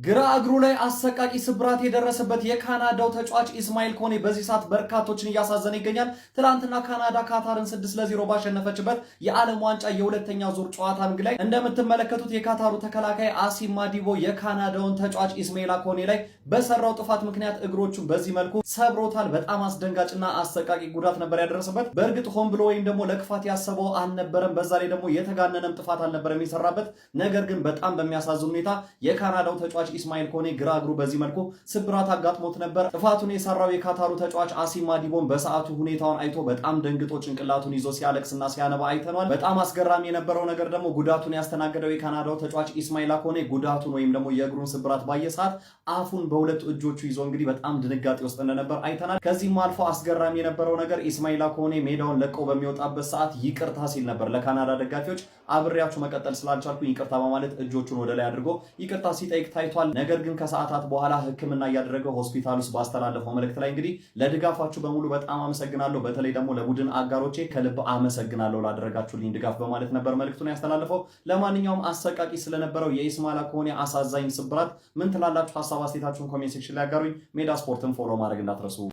ግራ እግሩ ላይ አሰቃቂ ስብራት የደረሰበት የካናዳው ተጫዋች ኢስማኤል ኮኔ በዚህ ሰዓት በርካቶችን እያሳዘነ ይገኛል። ትላንትና ካናዳ ካታርን 6-0 ባሸነፈችበት የዓለም ዋንጫ የሁለተኛ ዙር ጨዋታ ላይ እንደምትመለከቱት የካታሩ ተከላካይ አሲም ማዲቦ የካናዳውን ተጫዋች ኢስማኤል ኮኔ ላይ በሰራው ጥፋት ምክንያት እግሮቹን በዚህ መልኩ ሰብሮታል። በጣም አስደንጋጭና አሰቃቂ ጉዳት ነበር ያደረሰበት። በእርግጥ ሆን ብሎ ወይም ደግሞ ለክፋት ያሰበው አልነበረም። በዛ ላይ ደግሞ የተጋነነም ጥፋት አልነበረም የሰራበት። ነገር ግን በጣም በሚያሳዝን ሁኔታ የካናዳው ተጫዋች ኢስማኤል ኮኔ ግራ እግሩ በዚህ መልኩ ስብራት አጋጥሞት ነበር። ጥፋቱን የሰራው የካታሩ ተጫዋች አሲም ማዲቦን በሰዓቱ ሁኔታውን አይቶ በጣም ደንግጦ ጭንቅላቱን ይዞ ሲያለቅስና ሲያነባ አይተናል። በጣም አስገራሚ የነበረው ነገር ደግሞ ጉዳቱን ያስተናገደው የካናዳው ተጫዋች ኢስማኤል ኮኔ ጉዳቱን ወይም ደግሞ የእግሩን ስብራት ባየ ሰዓት አፉን በሁለት እጆቹ ይዞ እንግዲህ በጣም ድንጋጤ ውስጥ እንደነበር አይተናል። ከዚህም አልፎ አስገራሚ የነበረው ነገር ኢስማኤል ኮኔ ሜዳውን ለቀው በሚወጣበት ሰዓት ይቅርታ ሲል ነበር ለካናዳ ደጋፊዎች። አብሬያችሁ መቀጠል ስላልቻልኩኝ ይቅርታ በማለት እጆቹን ወደ ላይ አድርጎ ይቅርታ ሲጠይቅ ታይቷል። ነገር ግን ከሰዓታት በኋላ ሕክምና እያደረገ ሆስፒታል ውስጥ ባስተላለፈው መልእክት ላይ እንግዲህ ለድጋፋችሁ በሙሉ በጣም አመሰግናለሁ፣ በተለይ ደግሞ ለቡድን አጋሮቼ ከልብ አመሰግናለሁ ላደረጋችሁልኝ ድጋፍ በማለት ነበር መልእክቱን ያስተላለፈው። ለማንኛውም አሰቃቂ ስለነበረው የኢስማኤል ኮኔ አሳዛኝ ስብራት ምን ትላላችሁ? ሀሳብ አስተያየታችሁን ኮሜንት ሴክሽን ላይ አጋሩኝ። ሜዳ ስፖርትን ፎሎ ማድረግ እንዳትረሱ።